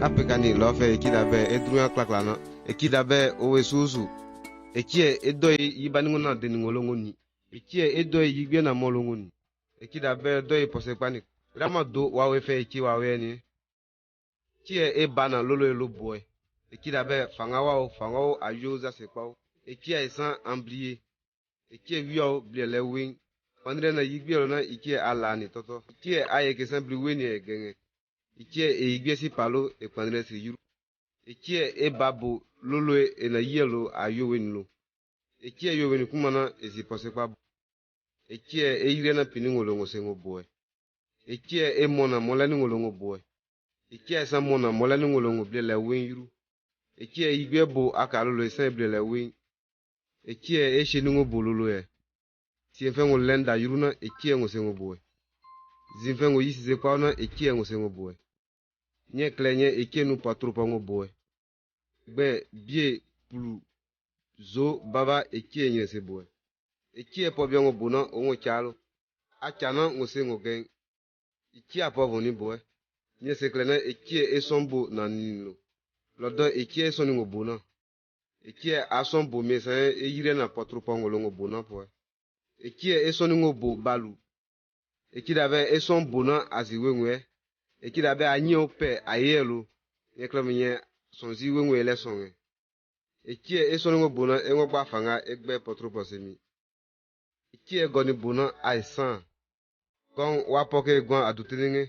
Apekani lofe ekidabe edruya klaklana ekidabe owesusu ekie edoi yibaningona deningolongoni ekie edoi yigbe na molongoni ekidabe doi posekpani ramado wawe eki waweni kie ebana lolo eloboy ekidabe fangao ayo za sekpao ekie esan amblier ekie wiao bliele wing pandre na yigbe na ekie alani toto ekie ayeke san bliweni egenge ikie eigbe si palo ekpandre si yuru ikie ebabo lolo ena yelo ayowenlo ikie yoweni kumana ezi posekpa ikie eire na piningolo ngosengo boy ikie emona molani ngolongo boy ikie esa mona molani ngolongo blela wen yuru ikie igbe bo aka lolo esa blela wen ikie esheningo bololo e tienfengo lenda yuru na ikie ngosengo boy zinfengo yisize kwauna ikie ngosengo boy nye klenye eke nu patro ngo boy gbe bie pulu zo baba eke nye se boy eke po biongo bona ongo chalo achana ngose ngo gen eke apo ni boy nye se klena eke esombo na nino lodo eke esoni ngo bona eke asombo mesa eyire na patro ngo longo bona po eke esoni ngo bo balu eke dabe esombo na aziwenwe ekidabe anyi ope ayelo yeklamenye sonzi wenwe le songe ekie esongo bona engo gba fanga egbe potroposemi ekie goni bona aisan gon wapoke gon adutelinge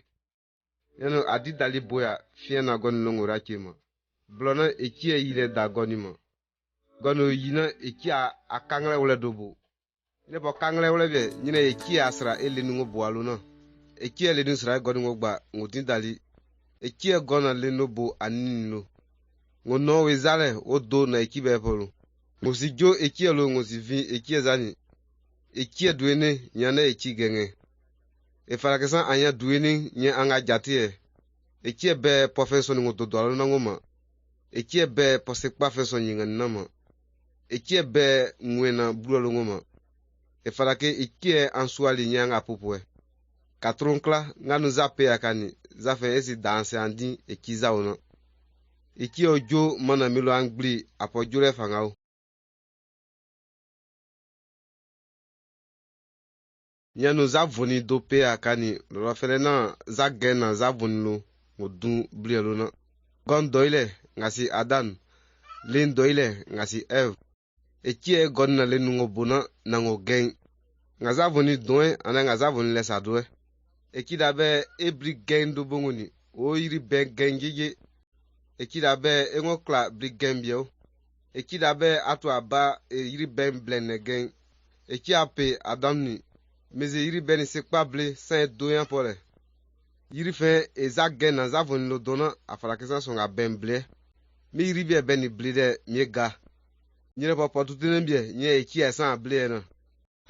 yano adidali boya fiena goni longo rakema blona ekie yile da goni ma gono yina ekie akangle wole dobo ne bo kangle wole be nyine ekie asra elenungo boaluna ekie le nusra goni ngogba ngudin dali ekie gona le nobo anino ngono wezale odo na ekibe polo ngosijo ekie lo ngosivi ekie zani ekie duene nyana eki genge efarakesan anya duene nya anga jatie ekie be professor ngododo na ngoma ekie be posekpa professor nyinga nama ekie be ngwena blualo ngoma efarake ekie ansuali nyanga popwe katronkla nganu zape akani zafe esi danse andi ekiza ona eki ojo mana milo angli apojure fangao nyanu zavoni dope akani rofele na zagena zavonlo modun blielo na gon doile ngasi adan len doile ngasi ev eki gonna lenungo bona nango gen ngazavoni doe ana ngazavoni lesa doe ekidabe ebri gen do bongoni o yiri ben gen gege ekidabe engo kla bri gen bio ekidabe atu aba yiri ben blenne gen ekiape adamni meze yiri ben sekpa ble sen doyan pole yiri fe eza gen na zavoni lo dona afarakesa songa ben ble mi yiri bie ben ble de miega nyire popo tutene bie nye ekia san ble na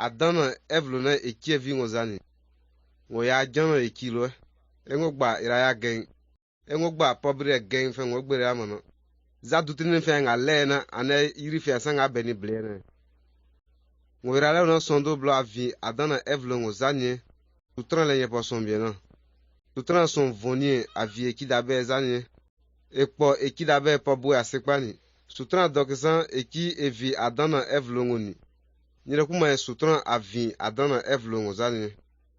adana evlo na ekia vingo zani ngo ya jano ekilo engo gba iraya gen engo gba pobre gen fe ngo gbere amano za dutine fe nga lena ane yiri fe sanga beni blene ngo irala no sondo blo avi adana evlo ngo zanye tutran lenye po son bien na tutran son vonier avi ekidabe zanye ekpo ekidabe po bo asekpani tutran dokisan eki evi adana evlo ngo ni nyire kuma sutran avi adana evlo ngo zanye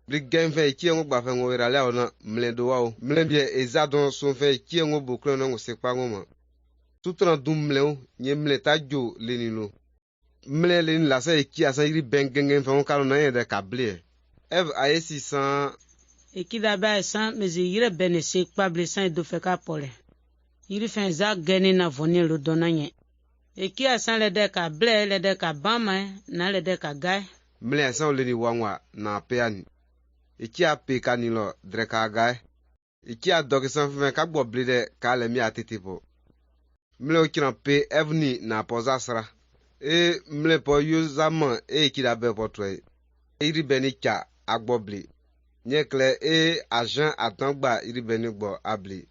Brigen fe ki ngo gba fe ngo irale ona mlendo wao mlembie ezadon son fe ki ngo boklo na ngo sekpa ngoma tutran dum mleo nye mleta jo lenilo mle len la se ki asa iri bengengen fe ngo kalo na yede kable ev ayesi san ekida ba san mezi yire bene sekpa ble san do fe ka pole yiri fe za geni na voni lo donanye eki asan le de ka ble le de ka bama na le de ka gai mle san leni wangwa na peani eki ape kanilo dreka gai eki adokisan fe ka gbo blede ka le mi atetipo mle okiran pe evni na pozasra mle po yuzama eki da be potwe iri beni cha agbo bli nyekle agent atangba iri beni gbo abli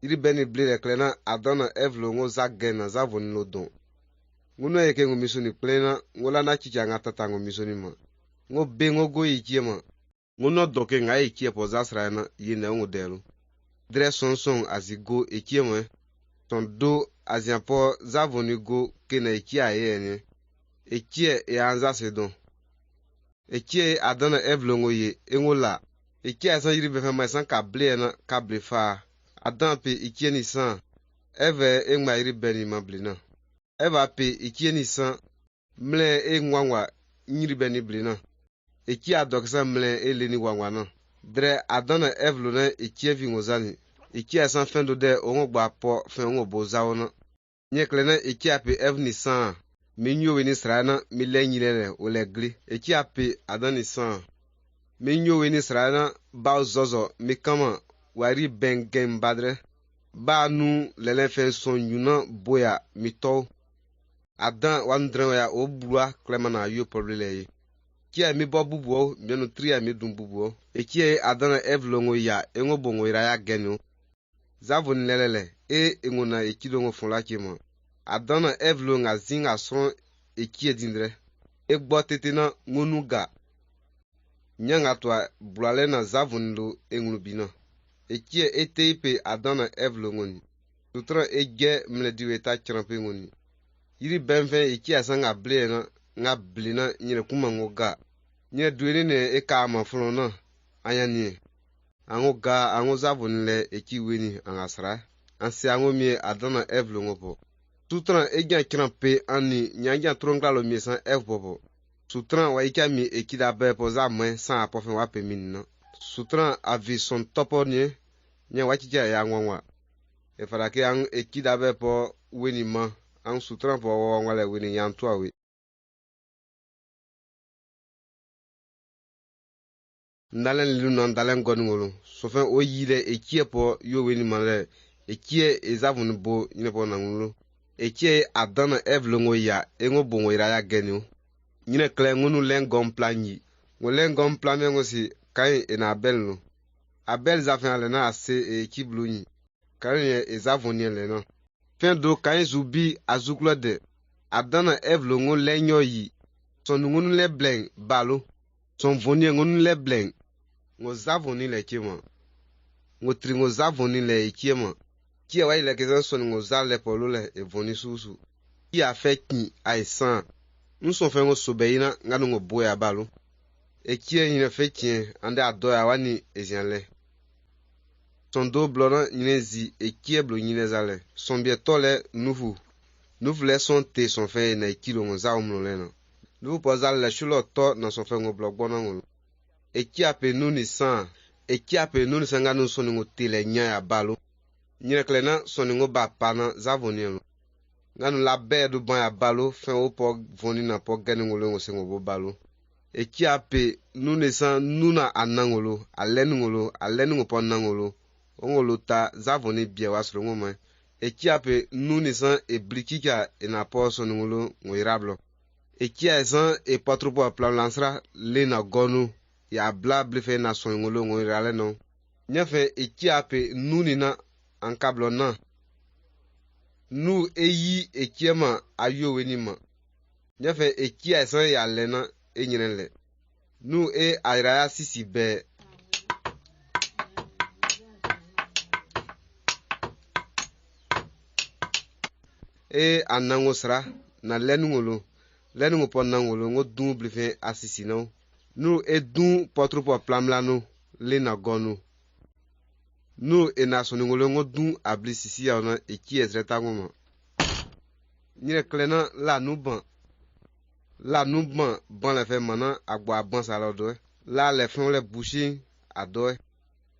iri beni blede klena adona evlo ngo zagena zavoni lodon nguno eke ngo misoni plena ngola na chicha ngata ngo misoni ma ngo be ngo go ikie ma ngono doke nga ikie po zasra na yine ngo delu dre son azigo ekie mwe son do aziapo zavonigo kena ekie ayene ekie anza sedon ekie adana evlongo ye engola ekie asan yiri befe ma san kable na kable fa adan pe ekie ni san eve engma yiri beni mablina eva pe ekie ni san mle engwanwa nyiri beni blina ekie adoksa mle eleni wangwa na dre adana evlona ekie vingozani ekie asan fendo de ongogba po fen ongobo zawona nyeklena ekie ape evni san minyo weni srana mile nyilele ole gli ekie ape adani san minyo weni srana ba zozo mikama wari bengen badre ba nu lele fen son yuna boya mito adan wandre ya obua klemana yo problele kia mi bo bubuo mienu tria mi dum bubuo ekie adana evlongo ya engo bongo ira ya genu zavon lelele engona ekidongo fonla kimo adana evlonga zinga son ekie dindre egbo tetena ngonuga nyanga twa bulale na zavon lo engunu bina ekie eteipe adana evlongoni tutra ege mlediwe ta chrampe ngoni yiri benfen ekie asanga ble nga blina nyine kuma ngoga nye duene ne eka ma fulona ayani ango zavon le eki weni angasra anse ango mi adana evlongo po tutran egya krampe ani nyanya tronglalo mi san evpopo sutran wa ikami ekida be po za mwen san apofen wa peminna sutran avi son topo nye wachicha ya ngwanwa e farake an ekida be po weni ma an sutran po wangwale weni yantu awe ndalen luna ndalen gonngolo sofen o yile ekie po yo weni male ekie ezavun bo nyine po nangulo ekie adana evlongo ya engo bongo ira ya genyo nyine kle ngunu lengom planyi ngo lengom plamengo si kai ena abelno abel zafen ale na ase ekiblunyi kai ezavunye le no fen do kai zubi azuklo de adana evlongo lenyo yi son ngunu le bleng balo son vonye ngunu le bleng ngo zavoni le kima ngo tringo zavoni le kima kia wa ile kezen son ngo zale polo le evoni susu ki afeki aisan nson fe ngo sobeina nganu ngo boya balo ekie nyine fekien ande adoya wani ezianle son do blona nyine zi ekie blo nyine zale son bietole nufu le son te son fe na ekilo ngo za omlo le no nufu po zale le shulo to na son fe ngo blogbona ngo ekie ape nuni san nganu son ngo tele nya ya balo nyine klena son ngo ba pana za vonelo nganu la bedu ban ya balo fe o po voni na po genu ngo ngo sengo bo balo ekie ape nuni san nuna anangolo alenu po nangolo ongolo ta za voni bia wasro ngo me ekie ape nuni san eblikika ena po son ngo irablo ekie san e patro po plan lansra le na gonu ya bla blife na son ngo irale no nyefe ekie ape nuni na ankablo na nu eyi ekiema ayo weni ma nyefe ekia san ya lena enyinele nu airaya sisi be anango sra na lenungo po nangolo ngo dun blife asisi no nu dun potro po plamlano le na gonu nu enasoningolo ngo dun abli sisi ya na eki ezreta ngoma nyire klena la nuban ban le fe mana agbo ban sala do la le fon le bouchi ado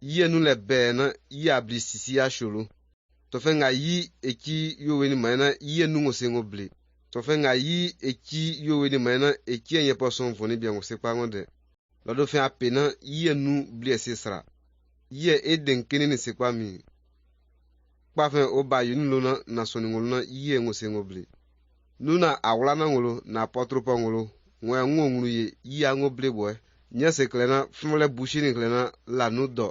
ye nu le be na yi abli sisi ya sholo to fe nga yi eki yo weni mana ye nu ngo sengo bli to fe nga yi eki yo weni mana eki enye person voni bien ngo se pa ngonde lodo fe apena ye nu bli esesra ye eden kenini sekwa mi kpafen oba yunu lona na soningolo na ye ngo sengo bli nuna awla na ngolo na potropo ngolo ngwe ngongru ye ya ngo bli boy nya se klena fumle bushini klena la nudo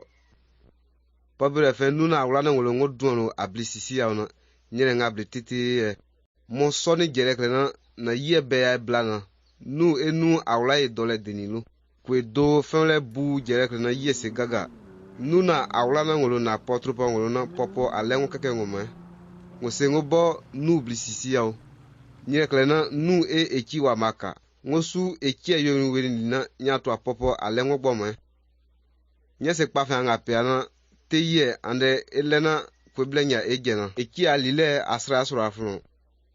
pabere fe nuna awla na ngolo ngo duno abli sisi ya na nyere nga bli titi mo soni jere klena na ye be ya blana nu awla e dole denilo kwe do fumle bu jere klena ye se gaga nuna awlana ngolo na potrupa ngolo na popo alengo keke ngoma ngosengo bo nu blisisi yaw nyire klena nu eki wa maka ngosu eki ayo weri na nyato apopo alengo gbome nyese kpafe anga peana teye ande elena kweblenya ejena eki alile asra asra afro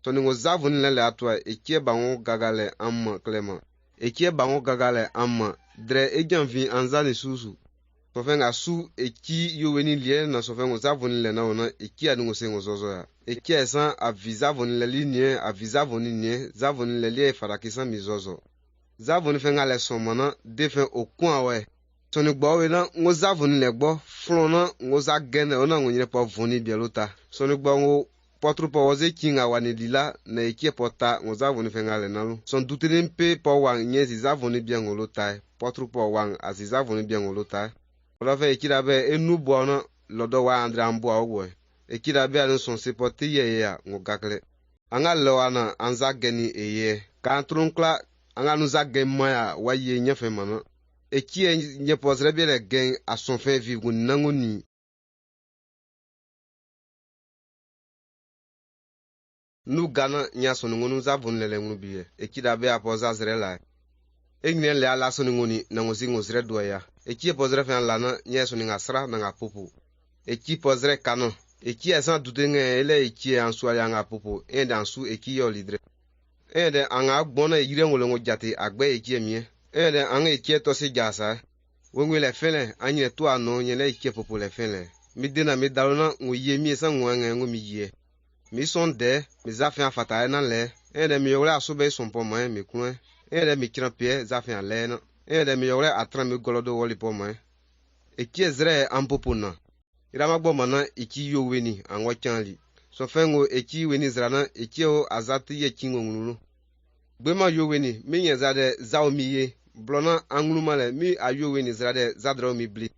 toni ngo zavun lele atwa eki bango gagale amma klema eki bango gagale amma dre ejanvi anzani susu sofenga su eki yoweni lie na sofengo zavun le na ona eki adungo sengo zozo ya eki esan aviza voni le linie aviza voni nie zavun le lie farakisa mizozo zavun fenga le somana defen okun awe toni gbawe na ngo zavun le gbo flona ngo za gene ona ngo nyine po voni bielota soni gbo ngo potrupo woze kinga wani lila na eki pota ngo zavun fenga le nalu son dutinin pe po wang nye zavun bien ngo lotai potrupo wang azizavun bien ngo lotai Rafe ekirabe enu buona lodo wa andre ambu awwe ekirabe anu son sepote ye ya ngokakle anga loana anza geni eye kan trunkla anga nu za gen maya wa ye nyefe mana ekie nye posre bi le gen a son fin vivre nangoni nu gana nya son ngonu za vun lele ngunu biye ekirabe apoza zrela Egne le ala soni ngoni na ngozi ngozre doya. Eki pozre fen lana nye soni ngasra na ngapopo. Eki pozre kano. Eki esan dutenge ele eki ansu ali nga popo. Ende ansu eki yo lidre. Ende anga agbona yire ngolongo jate agbe eki emie. Ende anga eki tosi jasa. Wengwe le fele anye to ano nye le eki popo le fele. Mi dena mi dalona ngoye mi esa ngwenge ngomi ye. Mi sonde mi zafen afata na le. Ende mi yole asube sonpo mo mi kun. Ede mi kiran pie zafi an lena. Ede mi yore atran mi golodo woli po mwen. Eki ezre ampopona. Irama gbo mana eki yo weni an wachan li. So fengo eki weni zrana eki o azati ye kingo ngulu. Gbema yo weni mi nye zade zao mi ye. Blona angulu male mi a yo weni zrade zadro mi bli.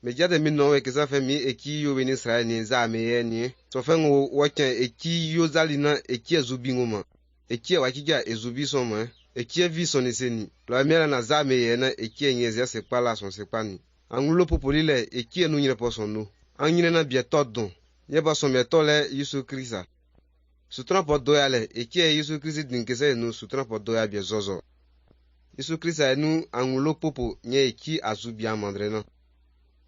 Me jade mi nowe kesa fe mi eki yo weni zrade ni za me ye ni. So fengo wachan eki yo zalina eki ezubi ngoma. Eki wakija ezubi son mwen. Eki vi son eseni. La miela na zame yena eki nyeze se pala son se pani. Angulo popolile eki enu nyine poson no. Anyine na bietot don. Yeba son metole Yesu Krista. Sutran po doya le eki Yesu Krista dinkese enu sutran po doya bie zozo. Yesu Krista enu angulo popo nye eki azubi amandrena.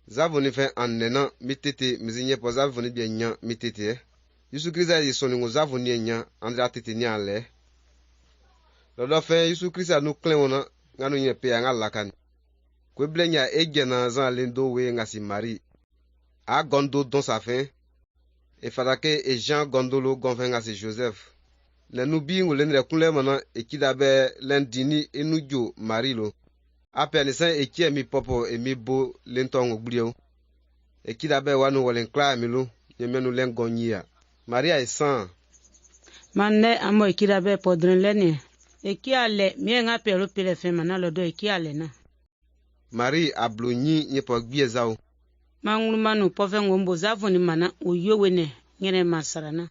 Zavoni fe annena mitete mizinye po zavoni bie nya mitete. Yesu Krista yi soningo zavoni nya andra tete nya le. Lodo fe Yesu Krista nu klenwona nganu nye pe anga lakani. Kweblenya ejena zan lendo we ngasi Marie. A gondo don sa fin. E fadake e Jean gondolo gonfen ngasi Joseph. Le nu bi ngulenre kunle mana ekidabe lendini enujo Marie lo. Ape anisen ekie mi popo e mi bo lentongo gbriyo. Ekidabe wanu wolen kla mi lo yemenu len gonyia. Maria e san. Manne amo ekirabe podren leni. Eki ale mie nga pelo pile fe mana lodo eki ale na. Marie ablonyi nye po gbie zao. Mangulu manu pofe ngombo zavoni mana uyo wene ngene masarana.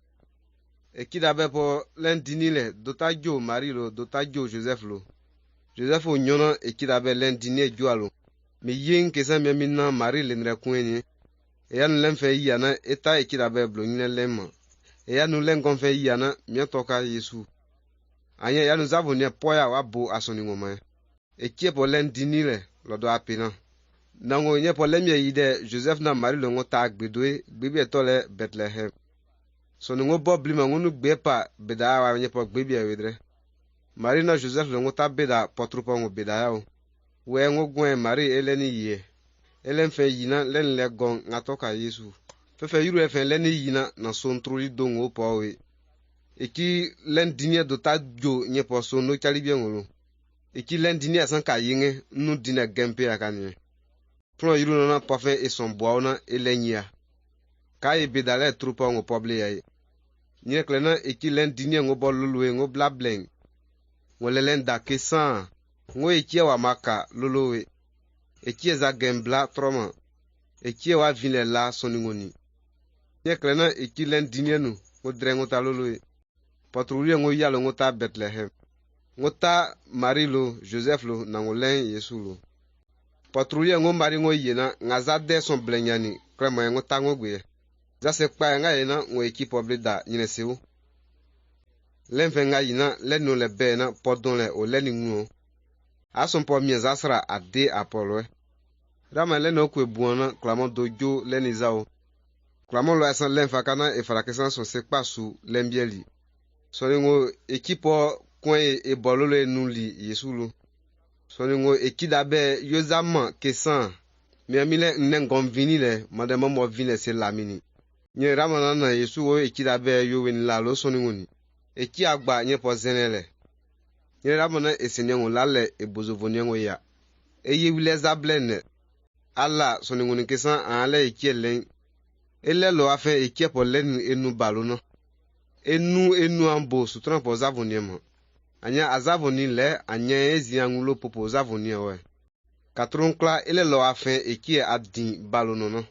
Ekidabe po lendini le dotajo Marie lo dotajo Joseph lo. Joseph onyona ekidabe lendini jo lo. Me yin kesa me minna Marie lenre kwenye. Eyan lenfe yana eta ekidabe blonyi lemma. Eyan len gonfe yana mi toka Yesu. Anye yanu zavoni poya wabo asoni ngoma. Ekie po lendini le lodo apena. Nango nye po lemye yide Joseph na Marie lo ngota agbedoe gbebi etole Bethlehem. So ngo bo blima ngunu gbepa beda wa nye po gbebi ewedre. Marie na Joseph lo ngota beda potrupo ngo beda yao. We ngo gwen Marie eleni ye. Elen fe yina len le gon ngatoka Yesu. Fefe yuru efen leni yina na sontroli dongo powe. Eki len dinie dota jo nye po so no chalibie ngolo. Eki len dinie asan ka yinge nu dine gempe akanye. Pron yuru na pafe e son boauna elenya. Ka e bedale trupa ngo poble yae. Nye klena eki len dinie ngo bolulwe ngo blableng. Ngo len da kesan. Ngo eki wa maka lolowe. Eki za gembla troma. Eki wa vine la soningoni. Nye klena eki len dinie nu ngo drengo ta lolowe. Patrouille ngo yalo ngo ta Bethlehem. Ngo ta Marie lo Joseph lo na ngo len Yesu lo. patrouille ngo mari ngo yena nga za de son blenyani krema ngo tango gwe za se kpa nga yena ngo equipe oblida nyine sewu lemfe nga yina lenu le bena podon le o leni nguo ason po mi za sra ade apolwe rama lenu kwe buona klamo dojo leni zao klamo lo asan lemfa kana e farakesan so se kpa su lembieli so ngo equipe coin e bololo enuli yesulu soningo ekidabe yozama kesan miamile nengon vinile madama mo vine se lamini nye ramana na yesu o ekidabe yo wen la lo soningo ni eki agba nye po zenele nye ramana esenyengo lale ebozovonyengo ya eye wile zablene ala soningo ni kesan ale ekielen ele lo afen ekiepo len enu balono enu ambo sutran po zavonyemo anya azavoni le anya ezi angulo popo zavoni we katron kla ele lo afen ekie adin balono no